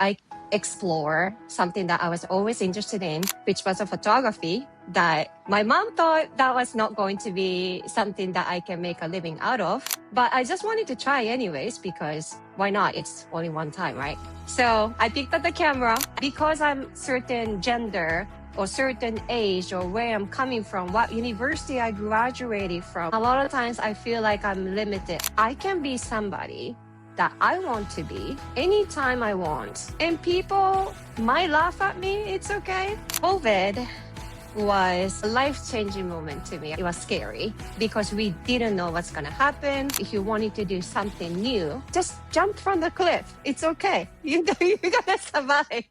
I explore something that I was always interested in, which was a photography that my mom thought that was not going to be something that I can make a living out of. But I just wanted to try anyways, because why not? It's only one time, right? So I picked up the camera because I'm certain gender or certain age or where I'm coming from, what university I graduated from. A lot of times I feel like I'm limited. I can be somebody that I want to be anytime I want. And people might laugh at me, it's okay. COVID was a life-changing moment to me. It was scary because we didn't know what's gonna happen. If you wanted to do something new, just jump from the cliff. It's okay. You're gonna survive.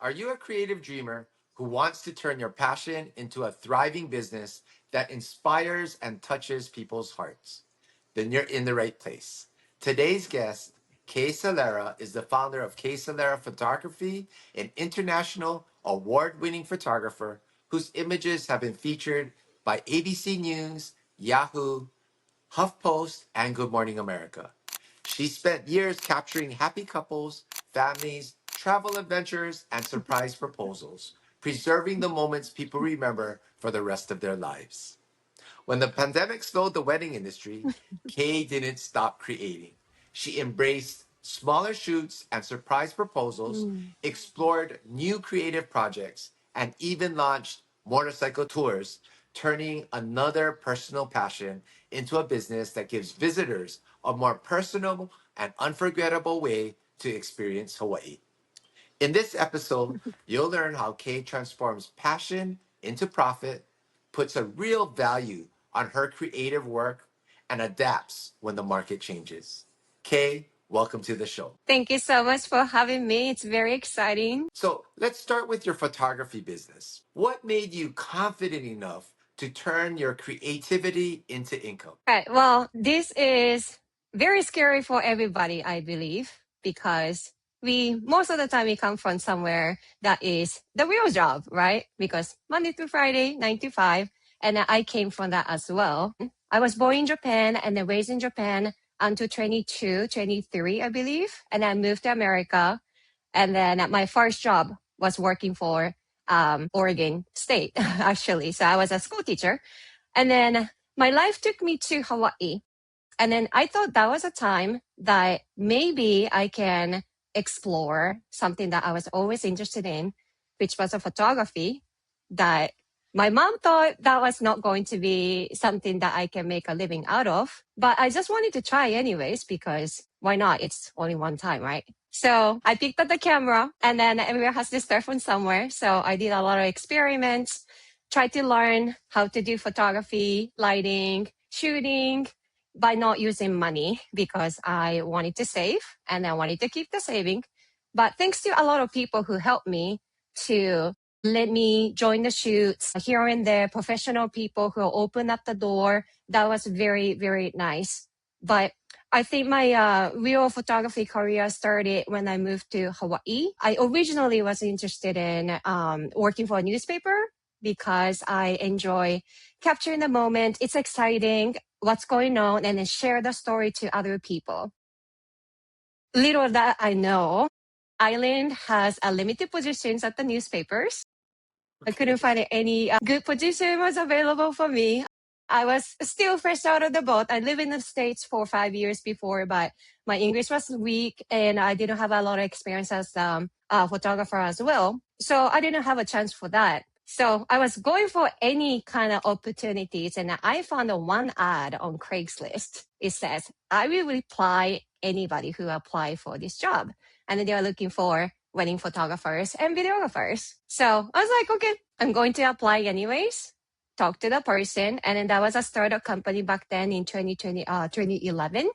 Are you a creative dreamer who wants to turn your passion into a thriving business that inspires and touches people's hearts? Then you're in the right place. Today's guest, Kay Salera, is the founder of Kay Salera Photography, an international award-winning photographer whose images have been featured by ABC News, Yahoo, HuffPost, and Good Morning America. She spent years capturing happy couples, families, travel adventures, and surprise proposals, preserving the moments people remember for the rest of their lives. When the pandemic slowed the wedding industry, Kay didn't stop creating. She embraced smaller shoots and surprise proposals, explored new creative projects, and even launched motorcycle tours, turning another personal passion into a business that gives visitors a more personal and unforgettable way to experience Hawaii. In this episode, you'll learn how Kay transforms passion into profit, puts a real value on her creative work, and adapts when the market changes. Kay, welcome to the show. Thank you so much for having me. It's very exciting. So let's start with your photography business. What made you confident enough to turn your creativity into income? Right. Well, this is very scary for everybody, I believe, because we most of the time we come from somewhere that is the real job, right? Because Monday to Friday, 9 to 5, and I came from that as well. I was born in Japan and then raised in Japan until 22, 23, I believe, and I moved to America. And then my first job was working for Oregon State, actually. So I was a school teacher. And then my life took me to Hawaii. And then I thought that was a time that maybe I can explore something that I was always interested in, which was a photography that my mom thought that was not going to be something that I can make a living out of. But I just wanted to try anyways, because why not? It's only one time, right? So I picked up the camera, and then everyone has to start from somewhere. So I did a lot of experiments, tried to learn how to do photography, lighting, shooting, by not using money because I wanted to save and I wanted to keep the saving. But thanks to a lot of people who helped me to let me join the shoots here and there, professional people who opened up the door. That was very, very nice. But I think my real photography career started when I moved to Hawaii. I originally was interested in working for a newspaper because I enjoy capturing the moment. It's exciting what's going on and then share the story to other people. Little that I know, Island has a limited positions at the newspapers. I couldn't find any good position was available for me. I was still fresh out of the boat. I lived in the States for 5 years before, but my English was weak and I didn't have a lot of experience as a photographer as well. So I didn't have a chance for that. So I was going for any kind of opportunities, and I found one ad on Craigslist. It says, I will reply anybody who apply for this job. And then they are looking for wedding photographers and videographers. So I was like, okay, I'm going to apply anyways. Talk to the person. And then that was a startup company back then in 2011.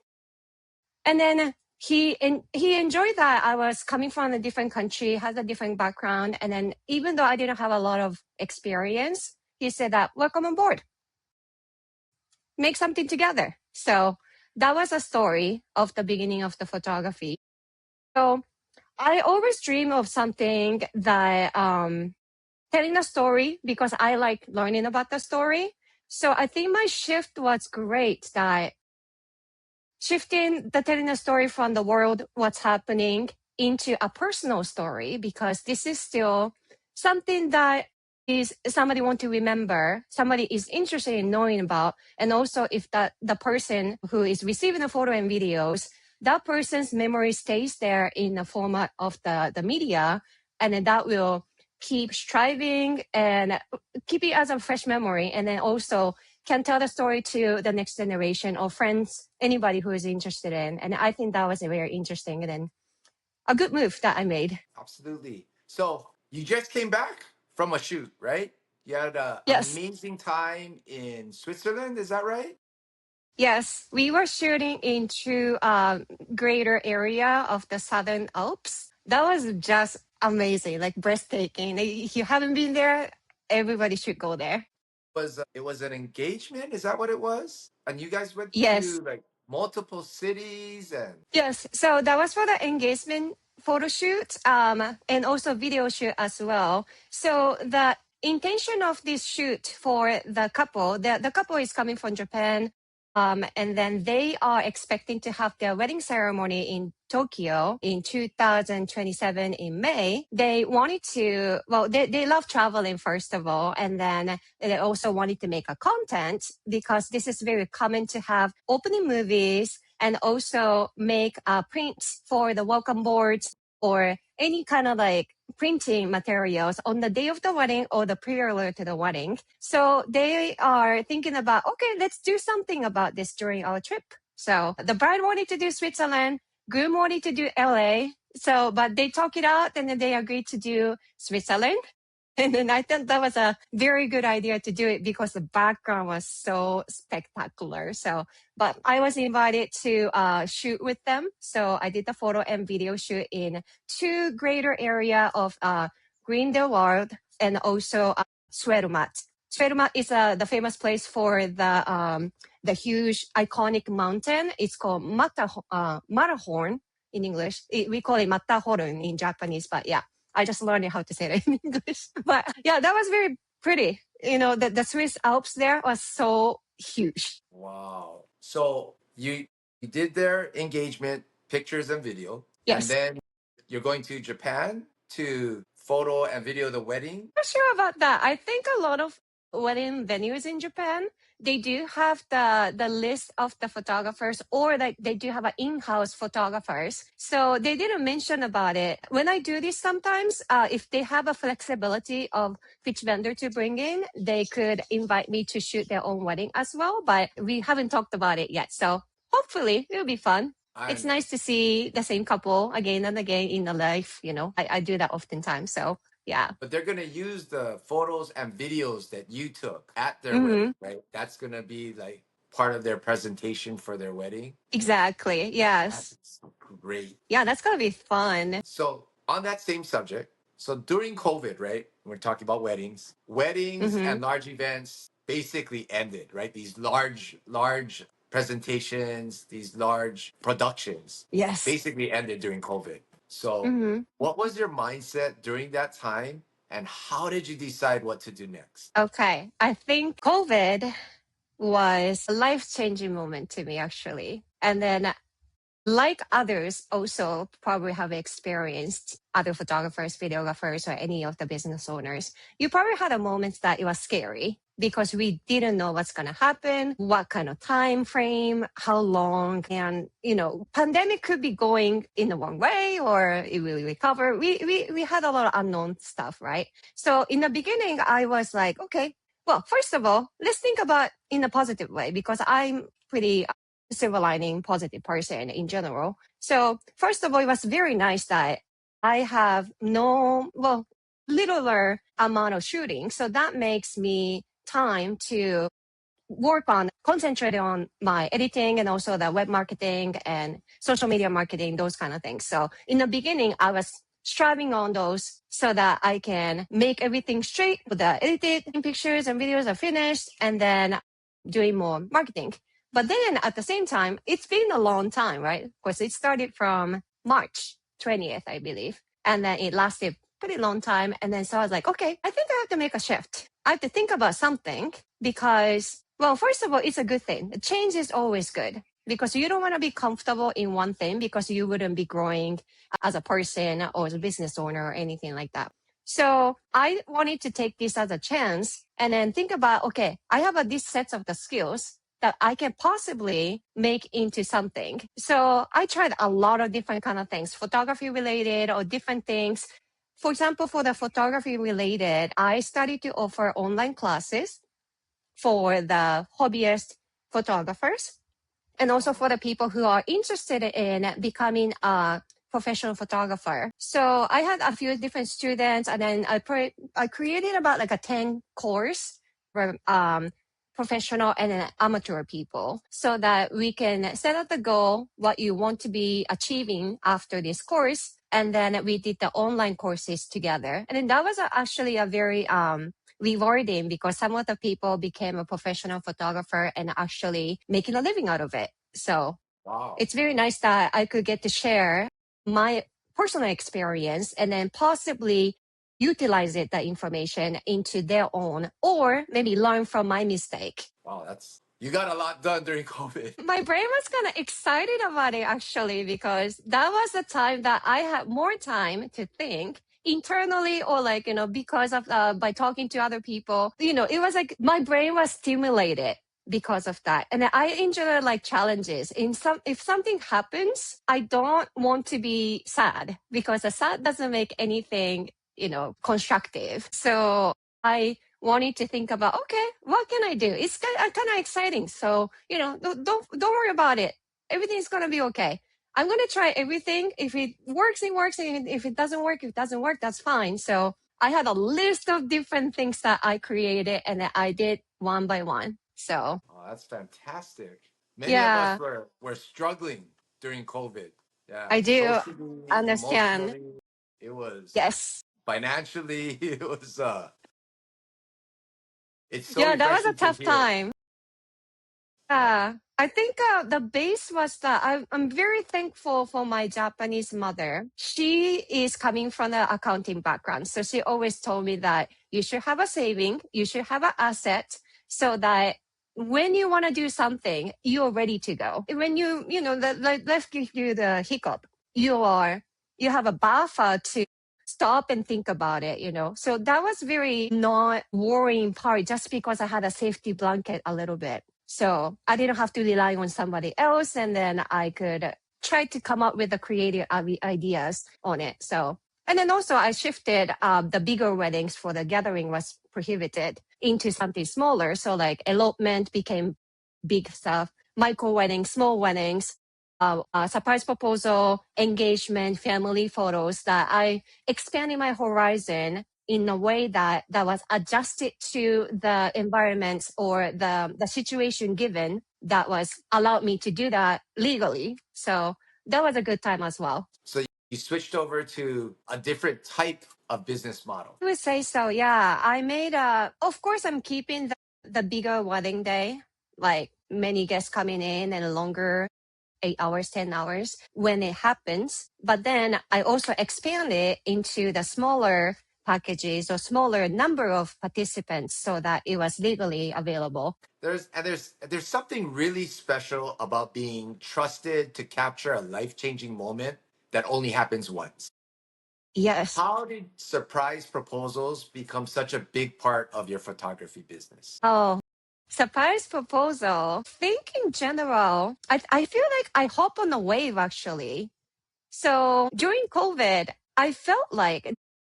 And then he enjoyed that I was coming from a different country, has a different background. And then even though I didn't have a lot of experience, he said that, welcome on board, make something together. So that was a story of the beginning of the photography. So I always dream of something that telling a story because I like learning about the story. So I think my shift was great that shifting the telling a story from the world, what's happening, into a personal story, because this is still something that is somebody want to remember, somebody is interested in knowing about. And also if the person who is receiving the photo and videos, that person's memory stays there in the format of the media, and then that will keep striving and keep it as a fresh memory, and then also can tell the story to the next generation or friends, anybody who is interested in. And I think that was a very interesting and then a good move that I made. Absolutely. So you just came back from a shoot, right? You had an Yes. amazing time in Switzerland. Is that right? Yes, we were shooting into a greater area of the Southern Alps. That was just amazing, like breathtaking. If you haven't been there, everybody should go there. It was an engagement? Is that what it was? And you guys went Yes, to like multiple cities and yes. So that was for the engagement photo shoot, and also video shoot as well. So the intention of this shoot for the couple, the couple is coming from Japan, and then they are expecting to have their wedding ceremony in Tokyo in 2027 in May. They wanted to, well, they love traveling first of all, and then they also wanted to make a content because this is very common to have opening movies and also make prints for the welcome boards or any kind of like printing materials on the day of the wedding or the prelude to the wedding. So they are thinking about, okay, let's do something about this during our trip. So the bride wanted to do Switzerland, groom wanted to do LA. So, but they talk it out and then they agreed to do Switzerland. And then I think that was a very good idea to do it because the background was so spectacular. So, but I was invited to shoot with them. So I did the photo and video shoot in two greater area of Grindelwald and also Svermat. Svermat is the famous place for the huge iconic mountain. It's called Matterhorn in English. We call it Matterhorn in Japanese, but yeah. I just learned how to say it in English. But yeah, that was very pretty. You know, the Swiss Alps there was so huge. wow. So you did their engagement pictures and video, and Yes. then you're going to Japan to photo and video the wedding. Not sure about that. I think a lot of wedding venues in Japan, they do have the list of the photographers, or like they do have an in-house photographers. So they didn't mention about it. When I do this sometimes, if they have a flexibility of which vendor to bring in, they could invite me to shoot their own wedding as well. But we haven't talked about it yet. So hopefully it'll be fun. It's And nice to see the same couple again and again in the life. You know, I do that oftentimes. So yeah. but they're gonna use the photos and videos that you took at their Hmm. wedding, right? That's gonna be like part of their presentation for their wedding. Exactly. Yes. That's great. Yeah, that's gonna be fun. So on that same subject, so during COVID, right? We're talking about weddings Hmm. and large events basically ended, right? These large presentations, these large productions Yes. basically ended during COVID. So Hmm. what was your mindset during that time, and how did you decide what to do next? Okay. I think COVID was a life-changing moment to me, actually. And then like others also probably have experienced, other photographers, videographers, or any of the business owners, you probably had a moment that it was scary because we didn't know what's going to happen, what kind of time frame, how long, and pandemic could be going in the wrong way or it will recover. We had a lot of unknown stuff, right? So in the beginning I was like, okay, well, first of all, let's think about in a positive way because I'm pretty silver lining positive person in general. So first of all, it was very nice that I have littler amount of shooting. So that makes me time to concentrate on my editing and also the web marketing and social media marketing, those kind of things. So in the beginning, I was striving on those so that I can make everything straight with the edited pictures and videos are finished and then doing more marketing. But then at the same time, it's been a long time, right? Of course, it started from March 20th, I believe. And then it lasted pretty long time. And then so I was like, okay, I think I have to make a shift. I have to think about something because, well, first of all, it's a good thing. Change is always good. because you don't want to be comfortable in one thing because you wouldn't be growing as a person or as a business owner or anything like that. So I wanted to take this as a chance and then think about, okay, I have these sets of the skills that I can possibly make into something. So I tried a lot of different kind of things, photography related or different things. For example, for the photography related, I started to offer online classes for the hobbyist photographers and also for the people who are interested in becoming a professional photographer. So I had a few different students, and then I created about like a 10 course for professional and amateur people, so that we can set up the goal, what you want to be achieving after this course. And then we did the online courses together. And then that was actually a very rewarding, because some of the people became a professional photographer and actually making a living out of it. So Wow. it's very nice that I could get to share my personal experience and then possibly utilize that information into their own, or maybe learn from my mistake. Wow, you got a lot done during COVID. My brain was kind of excited about it actually, because that was the time that I had more time to think internally, or like, because of by talking to other people, it was like my brain was stimulated because of that. And I enjoy like challenges. If something happens, I don't want to be sad, because the sad doesn't make anything, constructive. So I wanted to think about, okay, what can I do? It's kind of exciting. So, don't worry about it. Everything's going to be okay. I'm going to try everything. If it works, it works. And if it doesn't work, that's fine. So I had a list of different things that I created, and I did one by one. So. Oh, that's fantastic. Many of us Yeah, were struggling during COVID. Yeah. I do Socially, understand. emotionally, it was Yes. financially, it was it's so Yeah, that was a refreshing to tough hear. time. Yeah, I think the base was that I'm very thankful for my Japanese mother. She is coming from the accounting background. So she always told me that you should have a saving, you should have an asset, so that when you want to do something, you're ready to go. When let's give you the hiccup, you have a buffer to stop and think about it. So that was very not worrying part, just because I had a safety blanket a little bit. So I didn't have to rely on somebody else, and then I could try to come up with the creative ideas on it. So, and then also I shifted the bigger weddings for the gathering was prohibited into something smaller. So like elopement became big stuff, micro weddings, small weddings, surprise proposal, engagement, family photos, that I expanded my horizon in a way that was adjusted to the environment or the situation given, that was allowed me to do that legally. So that was a good time as well. So you switched over to a different type of business model. I would say so. Yeah, I made of course I'm keeping the bigger wedding day, like many guests coming in and longer 8 hours, 10 hours when it happens. But then I also expand it into the smaller packages or smaller number of participants, so that it was legally available. There's something really special about being trusted to capture a life-changing moment that only happens once. Yes. How did surprise proposals become such a big part of your photography business? Oh, surprise proposal. Think in general, I feel like I hop on a wave actually. So during COVID, I felt like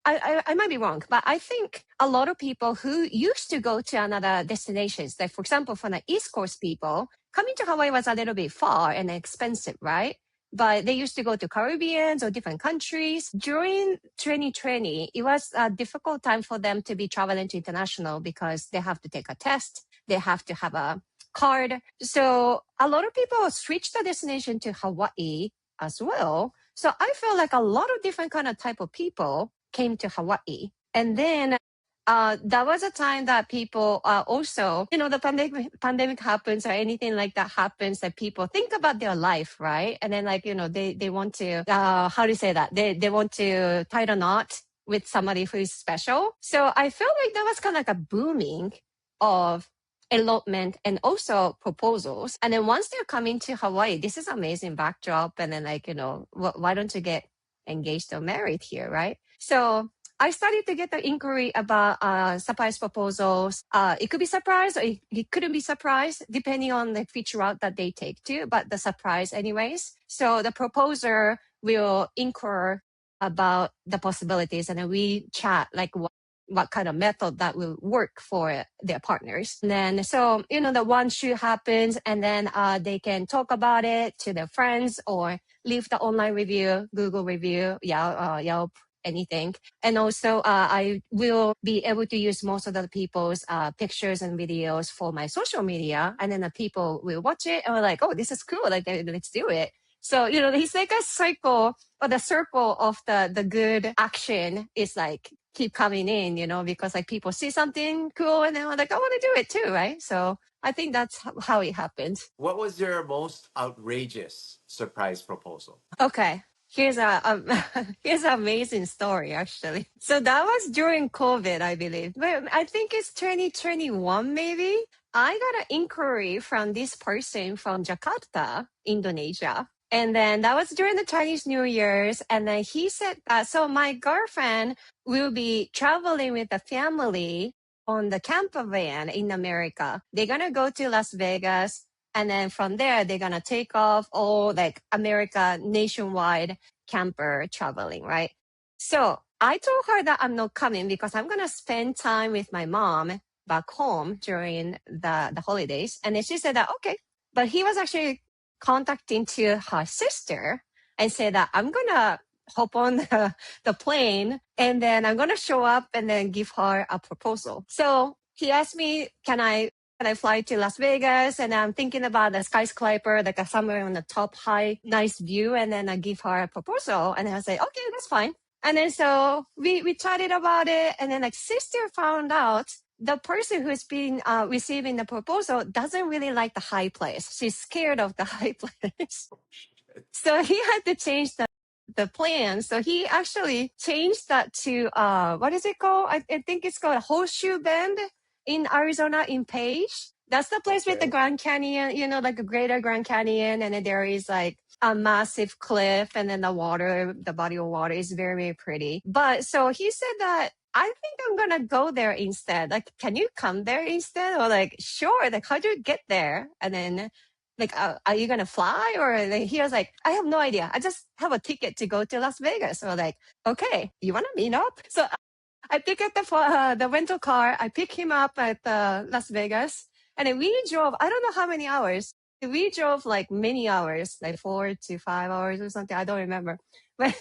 I might be wrong, but I think a lot of people who used to go to another destinations, like for example, from the East Coast people, coming to Hawaii was a little bit far and expensive, right? But they used to go to Caribbeans or different countries. During 2020, it was a difficult time for them to be traveling to international, because they have to take a test, they have to have a card. So a lot of people switched the destination to Hawaii as well. So I feel like a lot of different kind of type of people came to Hawaii. And then that was a time that people also, the pandemic happens or anything like that happens, that people think about their life, right? And then like, they want to, how do you say that? They want to tie the knot with somebody who is special. So I feel like that was kind of like a booming of elopement and also proposals. And then once they're coming to Hawaii, this is amazing backdrop. And then like, why don't you get engaged or married here, right? So I started to get the inquiry about surprise proposals. It could be surprise or it couldn't be surprise, depending on the which route that they take to, but the surprise anyways. So the proposer will inquire about the possibilities, and then we chat like what kind of method that will work for their partners. And then, so, the one shoot happens, and then they can talk about it to their friends or leave the online review, Google review, Yelp, anything. And also, I will be able to use most of the people's pictures and videos for my social media. And then the people will watch it and we're like, oh, this is cool. Like, let's do it. So, it's like a cycle, or the circle of the good action is like keep coming in, because like people see something cool and then I'm like, I want to do it too, right? So I think that's how it happened. What was your most outrageous surprise proposal? Okay. Here's here's an amazing story, actually. So that was during COVID, I believe. But I think it's 2021, maybe. I got an inquiry from this person from Jakarta, Indonesia. And then that was during the Chinese New Year's. And then he said, so my girlfriend will be traveling with the family on the camper van in America. They're going to go to Las Vegas. And then from there, they're going to take off all like America nationwide camper traveling, right? So I told her that I'm not coming because I'm going to spend time with my mom back home during the holidays. And then she said that, okay. But he was actually contacting to her sister and said that I'm going to hop on the plane and then I'm going to show up and then give her a proposal. So he asked me, can I fly to Las Vegas? And I'm thinking about the skyscraper, like somewhere on the top high, nice view. And then I give her a proposal and I say, okay, that's fine. And then so we chatted about it. And then like sister found out the person who's been receiving the proposal doesn't really like the high place. She's scared of the high place. So he had to change the plan. So he actually changed that to, what is it called? I think it's called Horseshoe Bend in Arizona in Page. That's the place with the Grand Canyon, like a greater Grand Canyon. And then there is like a massive cliff and then the body of water is very, very pretty. But so he said that, I think I'm going to go there instead. Like, can you come there instead? Or like, sure. Like, how do you get there? And then like, are you going to fly? Or like, he was like, I have no idea. I just have a ticket to go to Las Vegas. So like, okay, you want to meet up? So I pick up the rental car. I pick him up at Las Vegas. And then we drove, I don't know how many hours. We drove like many hours, like 4 to 5 hours or something. I don't remember. But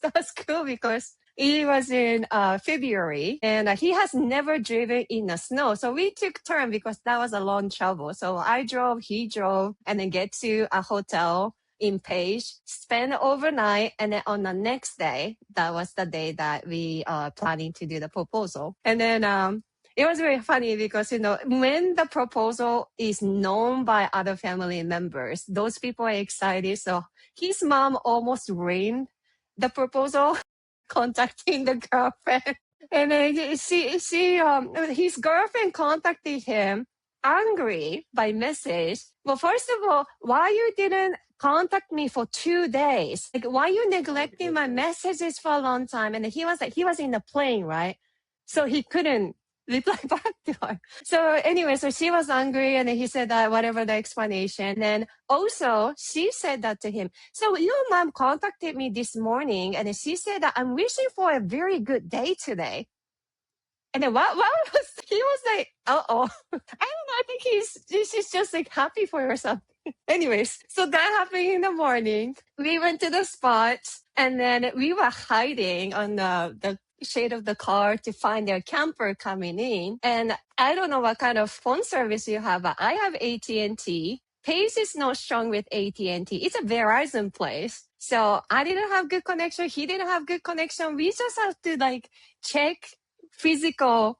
that was cool because it was in February and he has never driven in the snow. So we took turn because that was a long travel. So I drove, he drove, and then get to a hotel in Page, spend overnight. And then on the next day, that was the day that we are planning to do the proposal. And then it was very funny because, when the proposal is known by other family members, those people are excited. So his mom almost ruined the proposal contacting the girlfriend. And then his girlfriend contacted him angry by message. Well, first of all, why you didn't contact me for 2 days? Like, why you neglecting my messages for a long time? And he was in the plane, right? So he couldn't reply back to her. So anyway, so she was angry and then he said that whatever the explanation. And then also she said that to him. So your mom contacted me this morning and she said that I'm wishing for a very good day today. And then what was, he was like, uh-oh. I don't know. I think she's just like happy for herself. Anyways, so that happened in the morning. We went to the spot and then we were hiding on the shade of the car to find their camper coming in. And I don't know what kind of phone service you have, but I have AT&T. Pace is not strong with AT&T. It's a Verizon place. So I didn't have good connection. He didn't have good connection. We just have to like check physical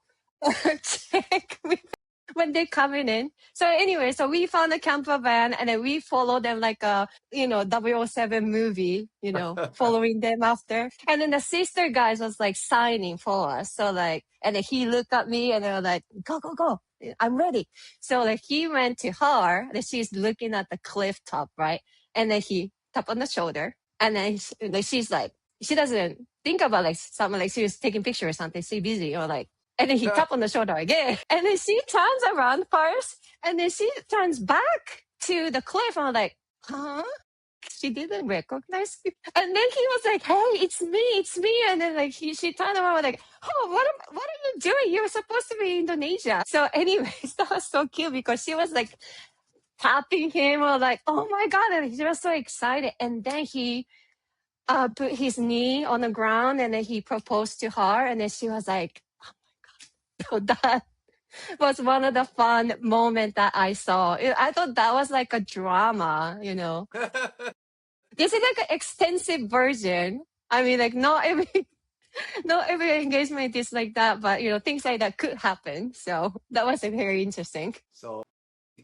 check when they're coming in. So anyway, so we found a camper van and then we followed them like a, 007 movie, following them after. And then the sister guys was like signing for us. So like, and then he looked at me and they were like, go, go, go. I'm ready. So like he went to her and she's looking at the cliff top, right? And then he tapped on the shoulder and then she's like, she doesn't think about like something like she was taking pictures or something. She's busy or like, and then he tapped on the shoulder again. And then she turns around first and then she turns back to the cliff. And I'm like, huh? She didn't recognize me. And then he was like, hey, it's me. And then like she turned around like, oh, what are you doing? You're supposed to be in Indonesia. So anyways, that was so cute because she was like tapping him or like, oh my God. And he was so excited. And then he put his knee on the ground and then he proposed to her. And then she was like, so that was one of the fun moments that I saw. I thought that was like a drama. This is like an extensive version. I mean, like not every not every engagement is like that, but things like that could happen. So that was like, very interesting. So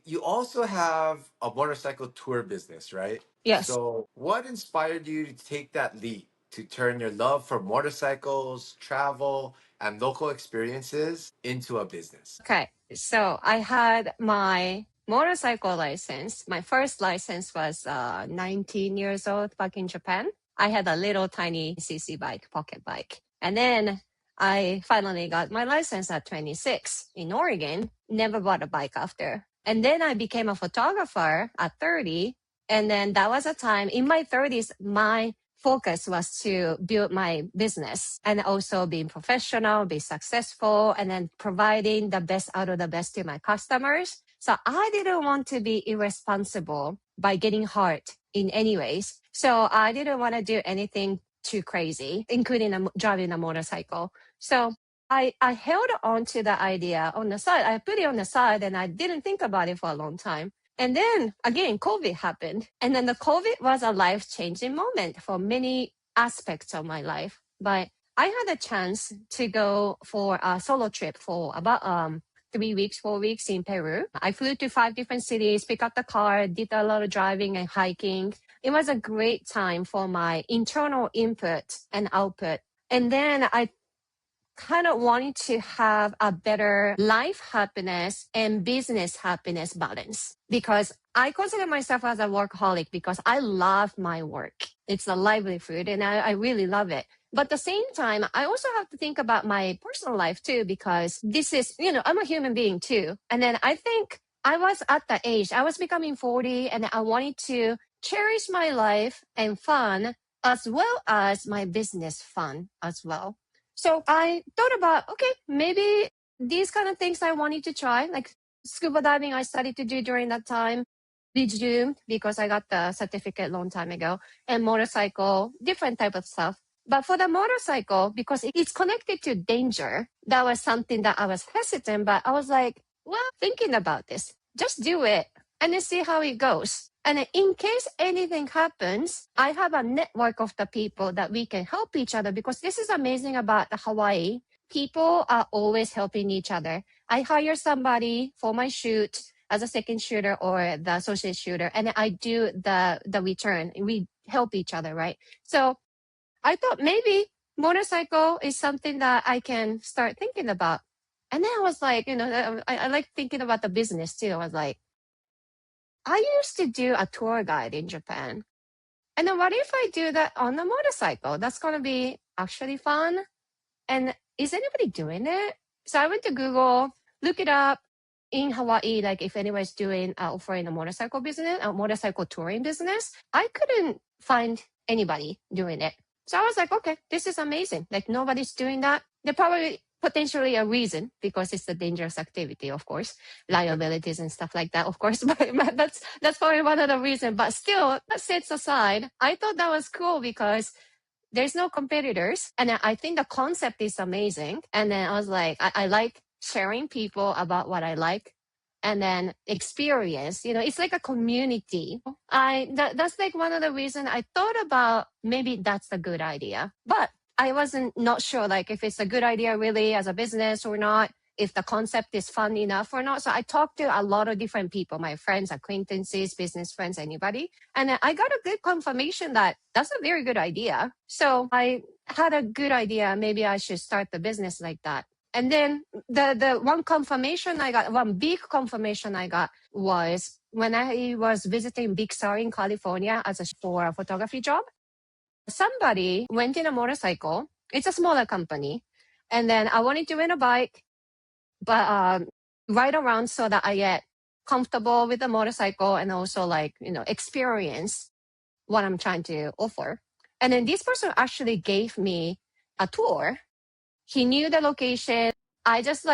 you also have a motorcycle tour business, right? Yes. So what inspired you to take that leap to turn your love for motorcycles, travel, and local experiences into a business? Okay. So I had my motorcycle license. My first license was 19 years old back in Japan. I had a little tiny CC bike, pocket bike. And then I finally got my license at 26 in Oregon. Never bought a bike after. And then I became a photographer at 30. And then that was a time in my 30s, my focus was to build my business and also being professional, be successful, and then providing the best out of the best to my customers. So I didn't want to be irresponsible by getting hurt in any ways. So I didn't want to do anything too crazy, including driving a motorcycle. So I held on to the idea on the side. I put it on the side and I didn't think about it for a long time. And then again, COVID happened. And then the COVID was a life-changing moment for many aspects of my life. But I had a chance to go for a solo trip for about 3 weeks, 4 weeks in Peru. I flew to 5 different cities, picked up the car, did a lot of driving and hiking. It was a great time for my internal input and output. And then I kind of wanting to have a better life happiness and business happiness balance because I consider myself as a workaholic because I love my work. It's a livelihood and I really love it. But at the same time, I also have to think about my personal life too, because this is, I'm a human being too. And then I think I was at the age, I was becoming 40 and I wanted to cherish my life and fun as well as my business fun as well. So I thought about, okay, maybe these kind of things I wanted to try, like scuba diving I started to do during that time, resumed because I got the certificate a long time ago, and motorcycle, different type of stuff. But for the motorcycle, because it's connected to danger, that was something that I was hesitant, but I was like, well, thinking about this, just do it and then see how it goes. And in case anything happens, I have a network of the people that we can help each other because this is amazing about Hawaii. People are always helping each other. I hire somebody for my shoot as a second shooter or the associate shooter, and I do the return. We help each other, right? So I thought maybe motorcycle is something that I can start thinking about. And then I was like, I like thinking about the business too. I was like, I used to do a tour guide in Japan. And then what if I do that on a motorcycle? That's going to be actually fun. And is anybody doing it? So I went to Google, look it up in Hawaii, like if anyone's doing offering a motorcycle business, a motorcycle touring business. I couldn't find anybody doing it. So I was like, okay, this is amazing. Like nobody's doing that. They're probably potentially a reason because it's a dangerous activity, of course, liabilities and stuff like that, of course. But that's probably one of the reasons. But still, that sets aside, I thought that was cool because there's no competitors. And I think the concept is amazing. And then I was like, I like sharing people about what I like and then experience, it's like a community. That's like one of the reasons I thought about maybe that's a good idea. But I wasn't not sure like if it's a good idea really as a business or not. if the concept is fun enough or not. So I talked to a lot of different people, my friends, acquaintances, business friends, anybody. And I got a good confirmation that that's a very good idea. So I had a good idea. Maybe I should start the business like that. And then the one big confirmation I got was when I was visiting Big Sur in California for a photography job. Somebody went in a motorcycle. It's a smaller company. And then I wanted to rent a bike, but ride around so that I get comfortable with the motorcycle and also experience what I'm trying to offer. And then this person actually gave me a tour. He knew the location. I just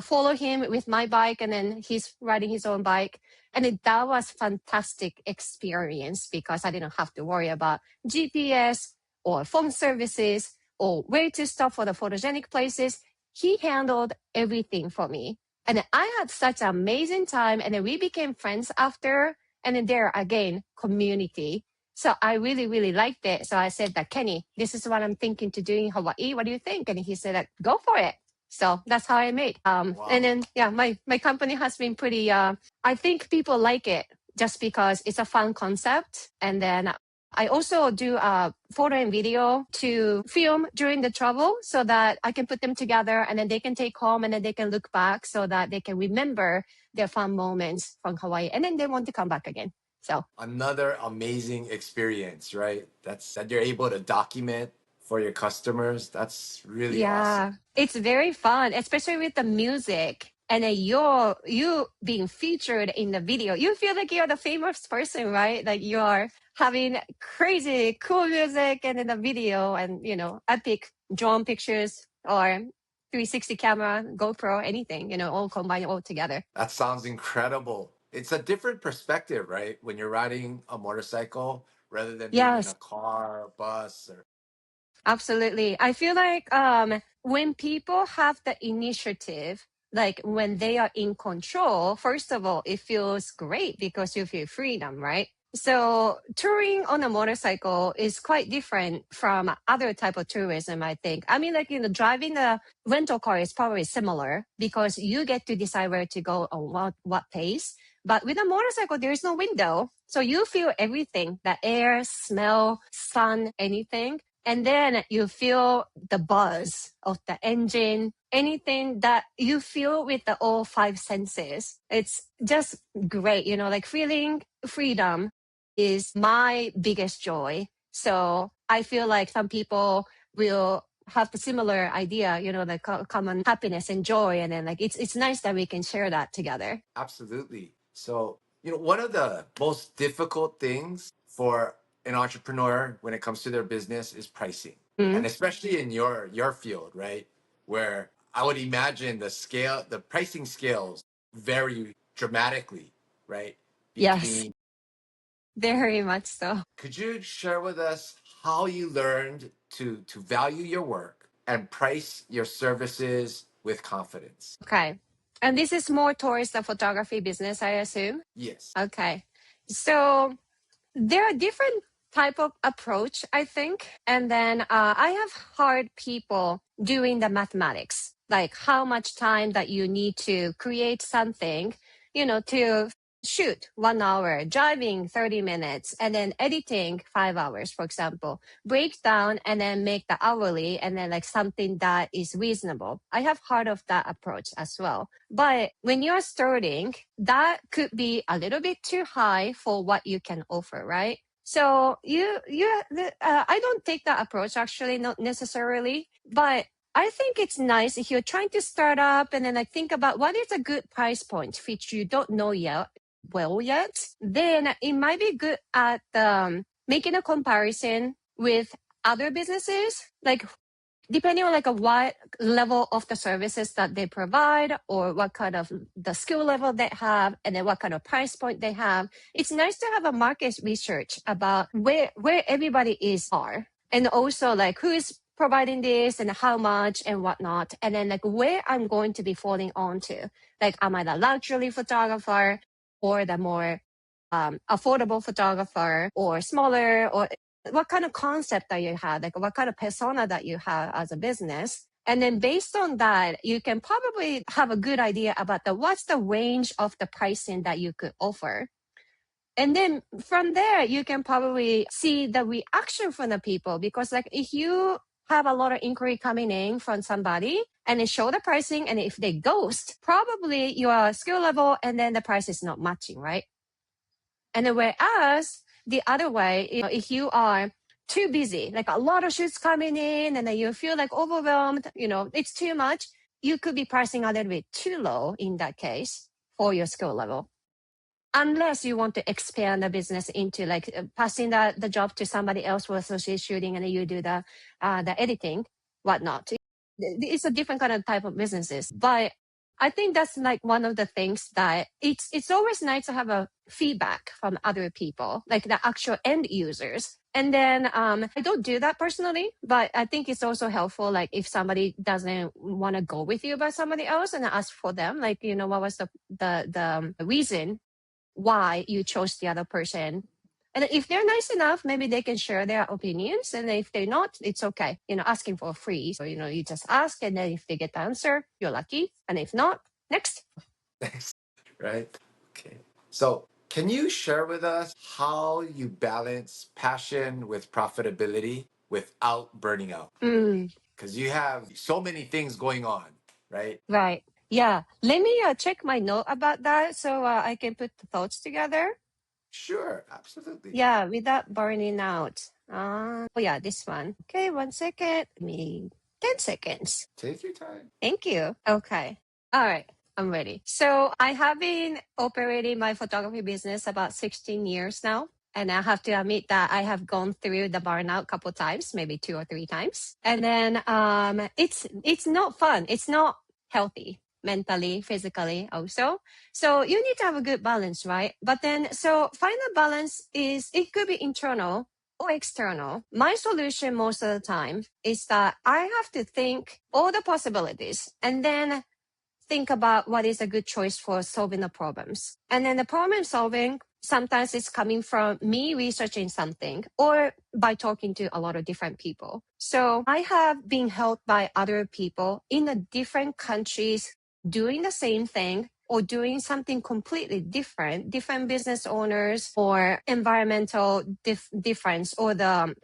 follow him with my bike, and then he's riding his own bike. And that was fantastic experience because I didn't have to worry about GPS or phone services or where to stop for the photogenic places. He handled everything for me. And I had such an amazing time. And then we became friends after. And then there again, community. So I really, really liked it. So I said that, Kenny, this is what I'm thinking to do in Hawaii. What do you think? And he said that, go for it. So that's how I made. Wow. And then, my company has been pretty, I think people like it just because it's a fun concept. And then I also do photo and video to film during the travel so that I can put them together and then they can take home and then they can look back so that they can remember their fun moments from Hawaii. And then they want to come back again. So another amazing experience, right? That you're able to document for your customers. That's really awesome. It's very fun, especially with the music. And then you being featured in the video. You feel like you're the famous person, right? Like you're having crazy cool music and in the video and epic drone pictures or 360 camera, GoPro, anything, all combined all together. That sounds incredible. It's a different perspective, right? When you're riding a motorcycle rather than being in a car, bus, or absolutely. I feel like when people have the initiative, like when they are in control, first of all, it feels great because you feel freedom, right? So touring on a motorcycle is quite different from other type of tourism, I think. I mean, driving a rental car is probably similar because you get to decide where to go on what pace. But with a motorcycle, there is no window. So you feel everything, the air, smell, sun, anything. And then you feel the buzz of the engine, anything that you feel with the all five senses. It's just great. Feeling freedom is my biggest joy. So I feel like some people will have the similar idea, common happiness and joy. And then it's nice that we can share that together. Absolutely. So, one of the most difficult things for an entrepreneur when it comes to their business is pricing. Mm-hmm. And especially in your field, right? Where I would imagine the pricing scales vary dramatically, right? Yes, very much so. Could you share with us how you learned to value your work and price your services with confidence? Okay. And this is more towards the photography business, I assume? Yes. Okay. So there are different type of approach, I think. And then I have heard people doing the mathematics, like how much time that you need to create something, to shoot 1 hour, driving 30 minutes, and then editing 5 hours, for example, break down and then make the hourly and then something that is reasonable. I have heard of that approach as well. But when you're starting, that could be a little bit too high for what you can offer, right? So I don't take that approach actually, not necessarily, but I think it's nice if you're trying to start up and then think about what is a good price point which you don't know yet, then it might be good at making a comparison with other businesses, depending on what level of the services that they provide or what kind of the skill level they have and then what kind of price point they have. It's nice to have a market research about where everybody are and also who is providing this and how much and whatnot. And then where I'm going to be falling onto. Am I the luxury photographer or the more affordable photographer or smaller, or what kind of concept that you have, what kind of persona that you have as a business. And then based on that, you can probably have a good idea about what's the range of the pricing that you could offer. And then from there, you can probably see the reaction from the people, because like if you have a lot of inquiry coming in from somebody and they show the pricing, and if they ghost, probably your skill level and then the price is not matching, right? And then whereas the other way, if you are too busy, like a lot of shoots coming in and then you feel like overwhelmed, it's too much, you could be pricing a little bit too low in that case for your skill level. Unless you want to expand the business into like passing the job to somebody else for associate shooting, and then you do the editing, whatnot. It's a different kind of type of businesses. But I think that's like one of the things that it's always nice to have a feedback from other people, like the actual end users. And then I don't do that personally, but I think it's also helpful, like if somebody doesn't want to go with you by somebody else, and ask for them, like, what was the reason why you chose the other person. And if they're nice enough, maybe they can share their opinions. And if they're not, it's okay. Asking for free. So, you just ask, and then if they get the answer, you're lucky. And if not, next. Next, right? Okay. So can you share with us how you balance passion with profitability without burning out? Because you have so many things going on, right? Right. Yeah. Let me check my note about that so I can put the thoughts together. Sure, absolutely. Yeah, without burning out. Oh, yeah, this one. Okay, 1 second. 10 seconds. Take your time. Thank you. Okay. All right. I'm ready. So I have been operating my photography business about 16 years now. And I have to admit that I have gone through the burnout a couple times, maybe 2 or 3 times. And then it's not fun. It's not healthy mentally, physically also. So you need to have a good balance, right? But then, so find a balance it could be internal or external. My solution most of the time is that I have to think all the possibilities and then think about what is a good choice for solving the problems. And then the problem solving, sometimes it's coming from me researching something or by talking to a lot of different people. So I have been helped by other people in the different countries doing the same thing or doing something completely different business owners or environmental difference, or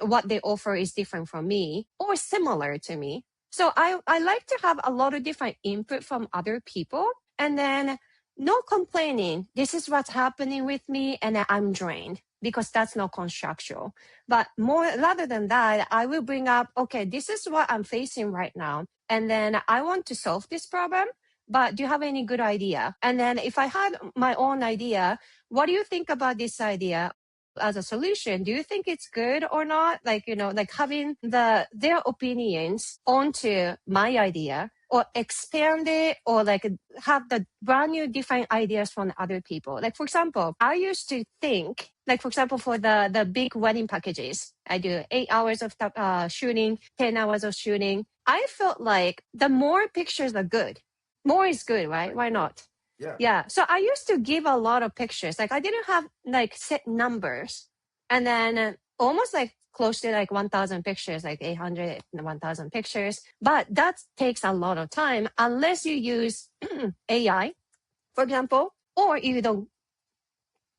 what they offer is different from me or similar to me. So I like to have a lot of different input from other people, and then no complaining. This is what's happening with me and I'm drained, because that's not constructual. But more rather than that, I will bring up, okay, this is what I'm facing right now. And then I want to solve this problem, but do you have any good idea? And then if I had my own idea, what do you think about this idea as a solution? Do you think it's good or not? Like, like having their opinions onto my idea, or expand it, or like have the brand new different ideas from other people. Like, for example, I used to think, like, for example, for the big wedding packages, I do 8 hours of shooting, 10 hours of shooting. I felt like the more pictures are good, more is good, right? Why not? Yeah. So I used to give a lot of pictures. Like I didn't have like set numbers. And then almost like close to like 1,000 pictures, like 800, 1,000 pictures. But that takes a lot of time unless you use AI, for example, or you don't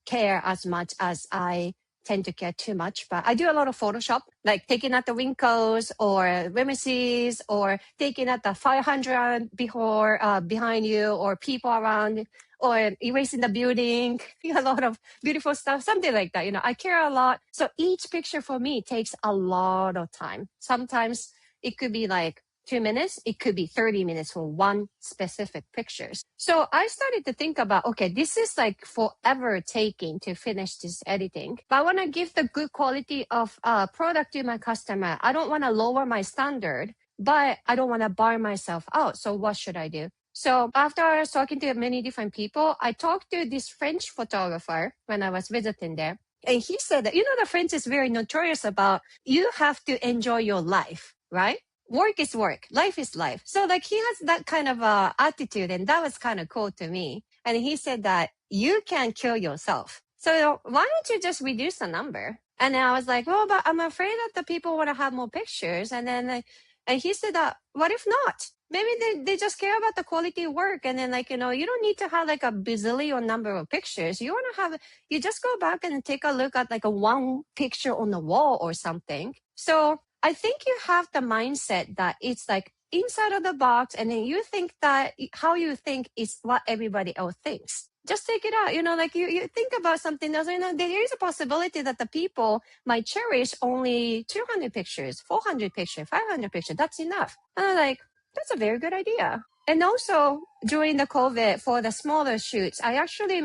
care as much as I tend to care too much. But I do a lot of Photoshop, like taking out the wrinkles or blemishes, or taking out the 500 behind you, or people around, or erasing the building, a lot of beautiful stuff, something like that. I care a lot. So each picture for me takes a lot of time. Sometimes it could be like 2 minutes, it could be 30 minutes for one specific pictures. So I started to think about, okay, this is like forever taking to finish this editing, but I want to give the good quality of product to my customer. I don't want to lower my standard, but I don't want to burn myself out. So what should I do? So after I was talking to many different people, I talked to this French photographer when I was visiting there. And he said that, the French is very notorious about, you have to enjoy your life, right? Work is work, life is life. So like he has that kind of attitude, and that was kind of cool to me. And he said that you can kill yourself. So why don't you just reduce the number? And I was like, well, but I'm afraid that the people want to have more pictures. And then And he said that, what if not? Maybe they just care about the quality work. And then like, you don't need to have like a bazillion number of pictures. You want to have, you just go back and take a look at like a one picture on the wall or something. So I think you have the mindset that it's like inside of the box, and then you think that how you think is what everybody else thinks. Just take it out. Like you think about something else. There is a possibility that the people might cherish only 200 pictures, 400 pictures, 500 pictures. That's enough. And I'm like, that's a very good idea. And also during the COVID for the smaller shoots, I actually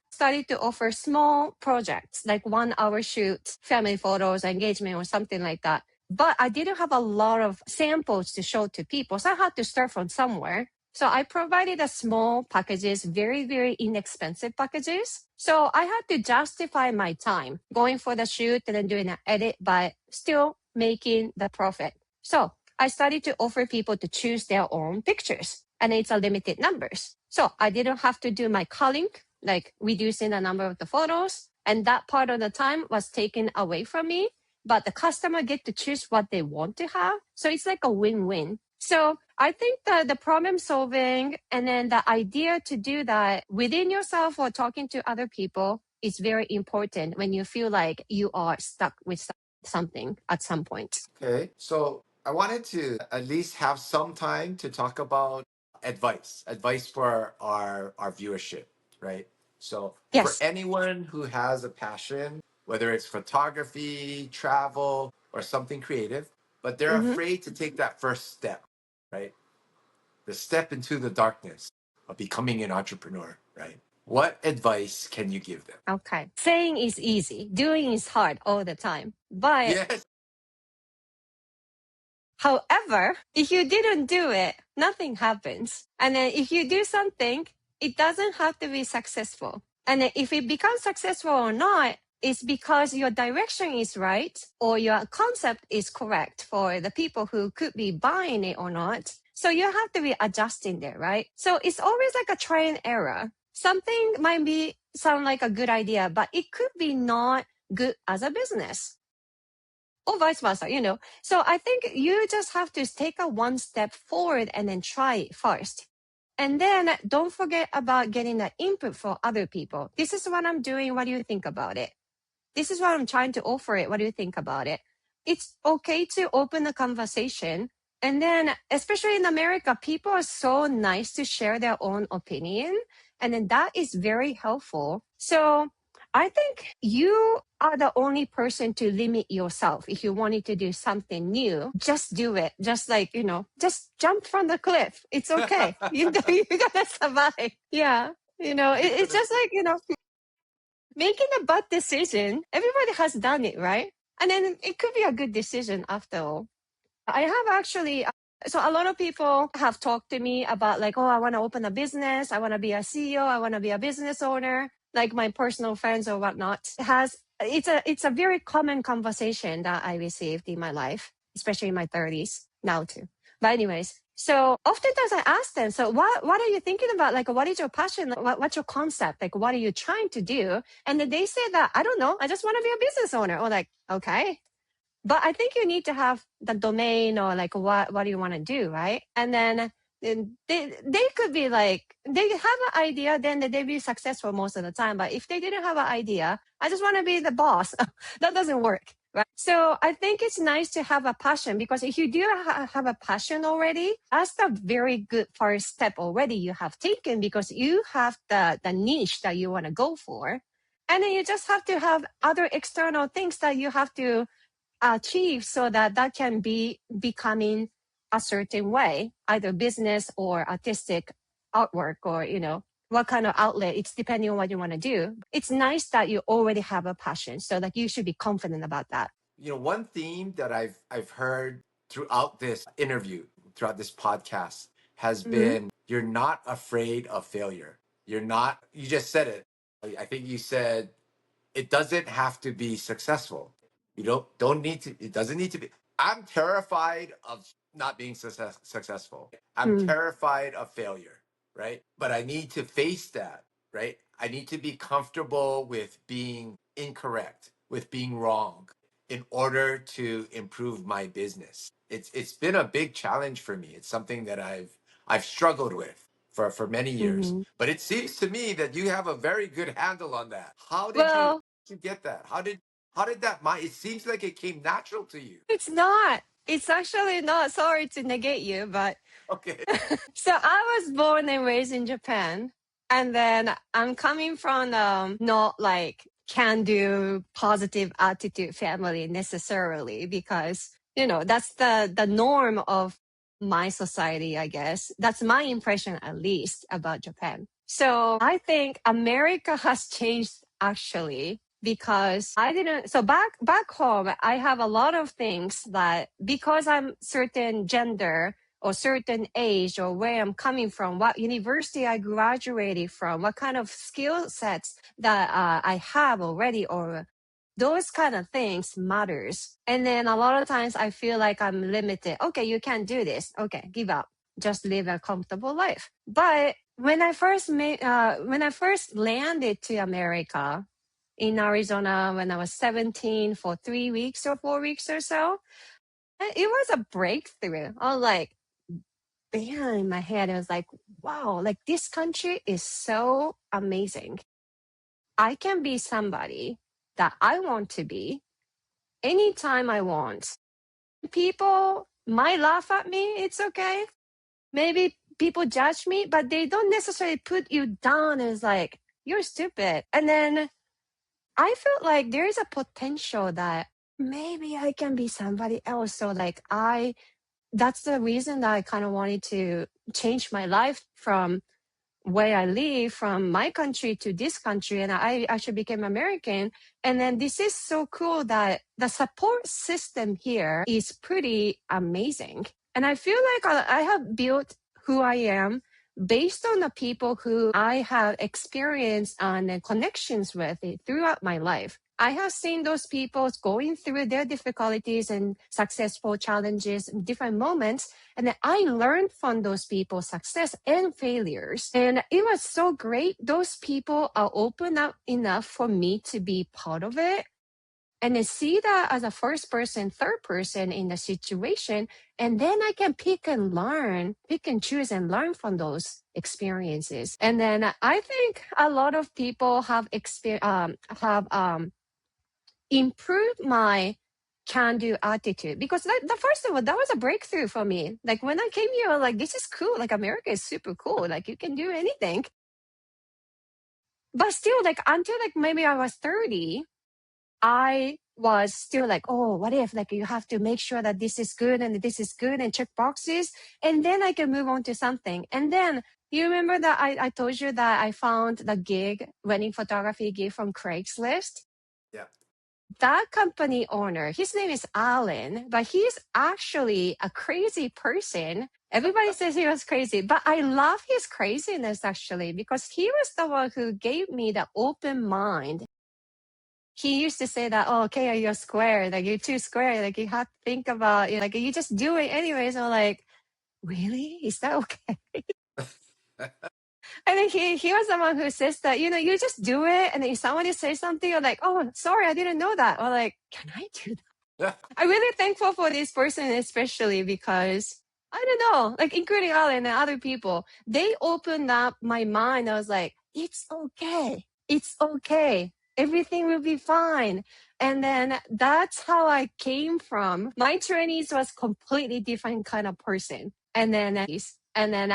started to offer small projects like 1 hour shoots, family photos, engagement or something like that. But I didn't have a lot of samples to show to people. So I had to start from somewhere. So I provided a small packages, very, very inexpensive packages. So I had to justify my time going for the shoot and then doing an edit, but still making the profit. So I started to offer people to choose their own pictures, and it's a limited numbers. So I didn't have to do my culling, like reducing the number of the photos. And that part of the time was taken away from me, but the customer get to choose what they want to have. So it's like a win-win. So I think that the problem solving and then the idea to do that within yourself or talking to other people is very important when you feel like you are stuck with something at some point. Okay. So I wanted to at least have some time to talk about advice for our viewership, right? So for Yes. anyone who has a passion, whether it's photography, travel, or something creative, but they're Mm-hmm. afraid to take that first step, right? The step into the darkness of becoming an entrepreneur, right? What advice can you give them? Okay. Saying is easy, doing is hard all the time. But Yes. however, if you didn't do it, nothing happens. And then if you do something, it doesn't have to be successful. And then if it becomes successful or not, it's because your direction is right or your concept is correct for the people who could be buying it or not. So you have to be adjusting there, right? So it's always like a try and error. Something might be sound like a good idea, but it could be not good as a business or vice versa. So I think you just have to take a one step forward and then try it first. And then don't forget about getting the input from other people. This is what I'm doing. What do you think about it? This is what I'm trying to offer it. What do you think about it? It's okay to open a conversation. And then, especially in America, people are so nice to share their own opinion. And then that is very helpful. So I think you are the only person to limit yourself. If you wanted to do something new, just do it. Just like, just jump from the cliff. It's okay. You're gonna survive. Yeah. It's just like, making a bad decision. Everybody has done it, right? And then it could be a good decision after all. I have actually, so a lot of people have talked to me about like, oh, I want to open a business. I want to be a CEO. I want to be a business owner. Like my personal friends or whatnot it's a very common conversation that I received in my life, especially in my 30s now too. But anyways, so oftentimes I ask them, so what are you thinking about? Like, what is your passion? Like, what's your concept? Like, what are you trying to do? And then they say that, I don't know. I just want to be a business owner. Or like, okay, but I think you need to have the domain or like what do you want to do, right? And then they could be like they have an idea, then they be successful most of the time. But if they didn't have an idea, I just want to be the boss. That doesn't work, right? So I think it's nice to have a passion, because if you do have a passion already, that's the very good first step already you have taken, because you have the niche that you want to go for. And then you just have to have other external things that you have to achieve so that can be becoming a certain way, either business or artistic artwork, or what kind of outlet. It's depending on what you want to do. It's nice that you already have a passion, so that you should be confident about that. One theme that I've heard throughout this interview, throughout this podcast, has Mm-hmm. been you're not afraid of failure. You're not. You just said it. I think you said it doesn't have to be successful. You don't need to. It doesn't need to be. I'm terrified of not being successful. I'm terrified of failure, right? But I need to face that, right? I need to be comfortable with being incorrect, with being wrong. in order to improve my business. It's been a big challenge for me. It's something that I've struggled with for many years. Hmm. But it seems to me that you have a very good handle on that. How did Well, you get that? How did that mind? It seems like it came natural to you. it's not. It's actually not. Sorry to negate you, but Okay. so I was born and raised in Japan, and then I'm coming from not like can do positive attitude family necessarily because that's the norm of my society, I guess. That's my impression at least about Japan. So I think America has changed actually because I didn't so back home I have a lot of things that because I'm certain gender or certain age or where I'm coming from, what university I graduated from, what kind of skill sets that I have already, or those kind of things matters. And then a lot of times I feel like I'm limited. Okay, you can't do this. Okay, give up. Just live a comfortable life. But when I first landed to America in Arizona when I was 17 for 3 weeks or 4 weeks or so, it was a breakthrough. I was like, bam in my head. I was like, wow, like this country is so amazing. I can be somebody that I want to be anytime I want. People might laugh at me. It's okay. Maybe people judge me, but they don't necessarily put you down as like, you're stupid. And then I felt like there is a potential that maybe I can be somebody else. So like that's the reason that I kind of wanted to change my life from where I live, from my country to this country. And I actually became American. And then this is so cool that the support system here is pretty amazing. And I feel like I have built who I am based on the people who I have experienced and connections with throughout my life. I have seen those people going through their difficulties and successful challenges, different moments. And then I learned from those people's success and failures. And it was so great. Those people are open up enough for me to be part of it and then see that as a first person, third person in the situation. And then I can pick and choose and learn from those experiences. And then I think a lot of people have improved my can-do attitude because the first of all, that was a breakthrough for me. Like when I came here, I was like, this is cool. Like America is super cool. Like you can do anything. But still, like until like maybe I was 30, I was still like, oh, what if like you have to make sure that this is good and this is good and check boxes, and then I can move on to something. And then you remember that I told you that I found the wedding photography gig from Craigslist. Yeah. That company owner, his name is Alan, but he's actually a crazy person. Everybody says he was crazy, but I love his craziness actually because he was the one who gave me the open mind. He used to say that, oh, okay, you're square, like you're too square, like you have to think about it, like you just do it anyways. I'm like, really? Is that okay? And then he was the one who says that, you just do it. And then if somebody says something, you're like, oh, sorry, I didn't know that. Or like, can I do that? Yeah. I'm really thankful for this person, especially because I don't know, like including Alan and other people, they opened up my mind. I was like, it's okay. It's okay. Everything will be fine. And then that's how I came from. My trainees was completely different kind of person. And then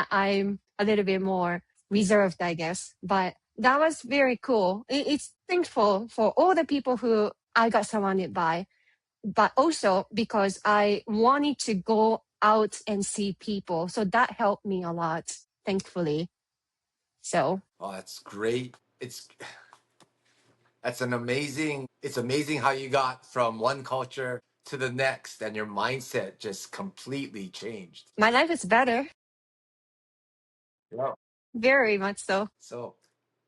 I'm a little bit more reserved, I guess. But that was very cool. It's thankful for all the people who I got surrounded by, but also because I wanted to go out and see people. So that helped me a lot, thankfully. So, Oh, that's great. It's amazing how you got from one culture to the next and your mindset just completely changed. my life is better, Yeah. very much so. So,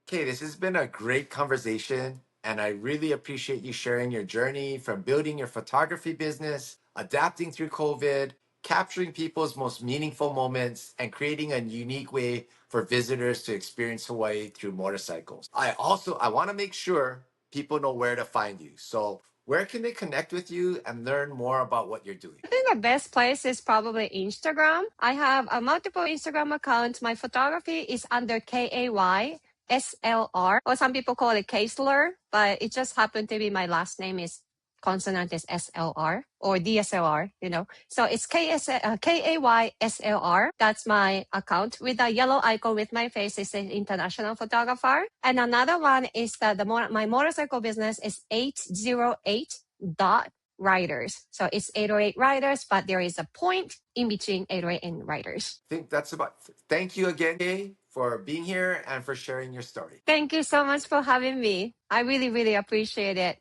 okay, this has been a great conversation, and I really appreciate you sharing your journey from building your photography business, adapting through COVID, capturing people's most meaningful moments, and creating a unique way for visitors to experience Hawaii through motorcycles. I want to make sure people know where to find you. So, Where can they connect with you and learn more about what you're doing? I think the best place is probably Instagram. I have a multiple Instagram accounts. My photography is under KAYSLR, or some people call it Kay Salera, but it just happened to be my last name is consonant is SLR or DSLR, you know. So it's KAYSLR. That's my account with a yellow icon with my face. It's an international photographer. And another one is that my motorcycle business is 808 dot riders. So it's 808 riders, but there is a point in between 808 and riders. I think that's about. Thank you again, Kay, for being here and for sharing your story. Thank you so much for having me. I really, really appreciate it.